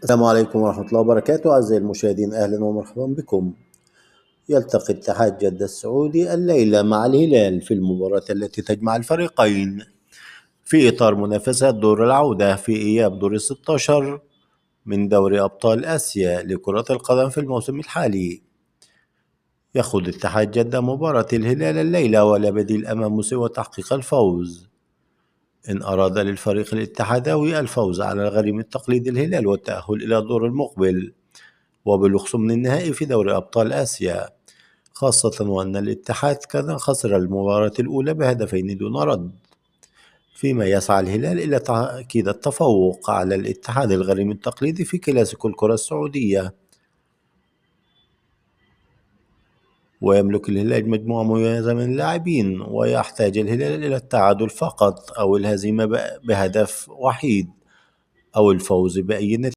السلام عليكم ورحمة الله وبركاته أعزائي المشاهدين، أهلا ومرحبا بكم. يلتقي اتحاد جدة السعودي الليلة مع الهلال في المباراة التي تجمع الفريقين في إطار منافسات دور العودة في إياب دور 16 من دوري أبطال آسيا لكرة القدم في الموسم الحالي. يخوض اتحاد جدة مباراة الهلال الليلة ولا بديل أمامه سوى تحقيق الفوز إن أراد للفريق الاتحاداوي الفوز على الغريم التقليدي الهلال والتأهل إلى الدور المقبل وبلغ ثمن النهائي في دوري أبطال آسيا، خاصة وأن الاتحاد كان خسر المباراة الأولى بهدفين دون رد، فيما يسعى الهلال إلى تأكيد التفوق على الاتحاد الغريم التقليدي في كلاسيكو الكرة السعودية. ويملك الهلال مجموعة مميزة من اللاعبين، ويحتاج الهلال إلى التعادل فقط أو الهزيمة بهدف وحيد أو الفوز بأي نتيجة.